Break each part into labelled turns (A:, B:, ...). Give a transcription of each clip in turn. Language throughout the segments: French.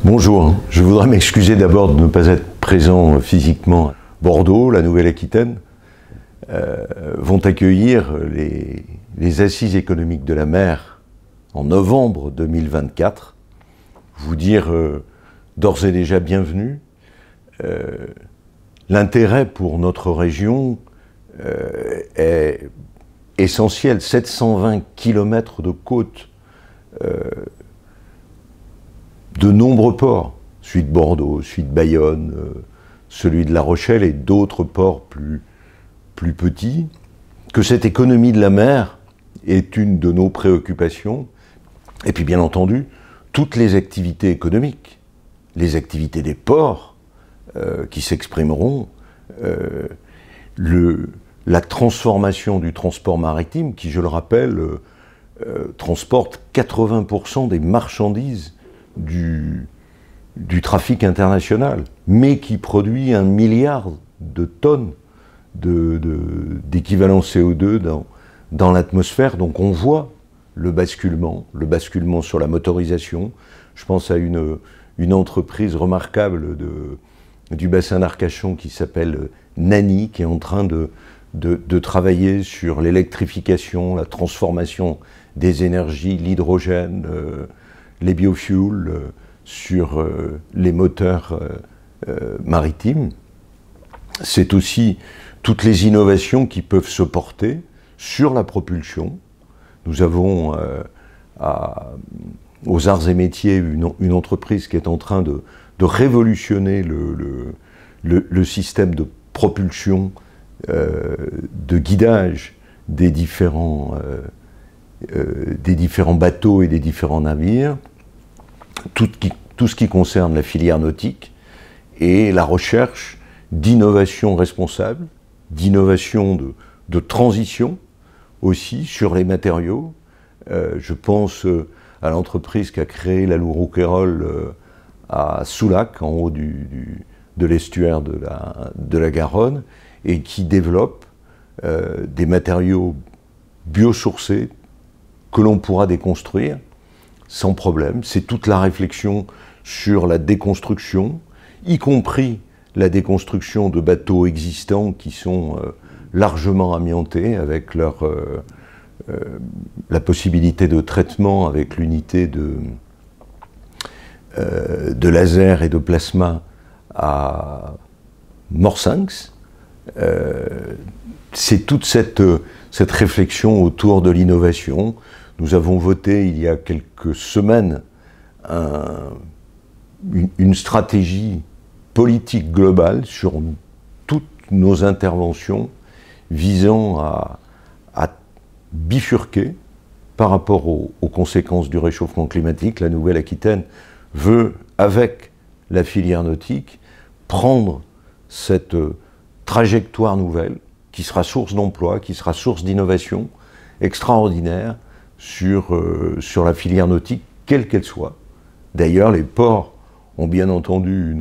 A: Bonjour, je voudrais m'excuser d'abord de ne pas être présent physiquement. Bordeaux, la Nouvelle-Aquitaine, vont accueillir les assises économiques de la mer en novembre 2024. Vous dire d'ores et déjà bienvenue. L'intérêt pour notre région est essentiel. 720 km de côte, de nombreux ports, celui de Bordeaux, celui de Bayonne, celui de La Rochelle et d'autres ports plus petits, que cette économie de la mer est une de nos préoccupations. Et puis bien entendu, toutes les activités économiques, les activités des ports qui s'exprimeront, la transformation du transport maritime qui, je le rappelle, transporte 80% des marchandises du trafic international, mais qui produit 1 milliard de tonnes d'équivalent CO2 dans l'atmosphère. Donc on voit le basculement sur la motorisation. Je pense à une entreprise remarquable du bassin d'Arcachon qui s'appelle Nani, qui est en train de travailler sur l'électrification, la transformation des énergies, l'hydrogène, les biofuels, sur les moteurs maritimes. C'est aussi toutes les innovations qui peuvent se porter sur la propulsion. Nous avons aux Arts et Métiers une entreprise qui est en train de révolutionner le système de propulsion, de guidage des différents bateaux et des différents navires, tout ce qui concerne la filière nautique et la recherche d'innovation responsable, d'innovation de transition aussi sur les matériaux. Je pense à l'entreprise qui a créé l'Alou Rouquayrol à Soulac, en haut de l'estuaire de la Garonne, et qui développe des matériaux biosourcés que l'on pourra déconstruire sans problème. C'est toute la réflexion sur la déconstruction, y compris la déconstruction de bateaux existants qui sont largement amiantés avec la possibilité de traitement avec l'unité de laser et de plasma à Morsinx. C'est toute cette réflexion autour de l'innovation. Nous avons voté il y a quelques semaines une stratégie politique globale sur toutes nos interventions visant à bifurquer par rapport aux conséquences du réchauffement climatique. La Nouvelle-Aquitaine veut, avec la filière nautique, prendre cette trajectoire nouvelle qui sera source d'emploi, qui sera source d'innovation extraordinaire sur la filière nautique, quelle qu'elle soit. D'ailleurs, les ports ont bien entendu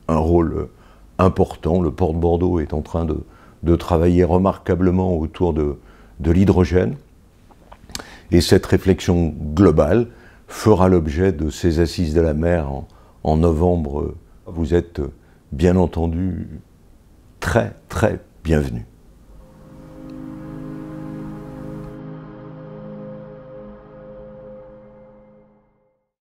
A: un rôle important. Le port de Bordeaux est en train de travailler remarquablement autour de l'hydrogène. Et cette réflexion globale fera l'objet de ces assises de la mer en novembre. Vous êtes bien entendu très, très bienvenus.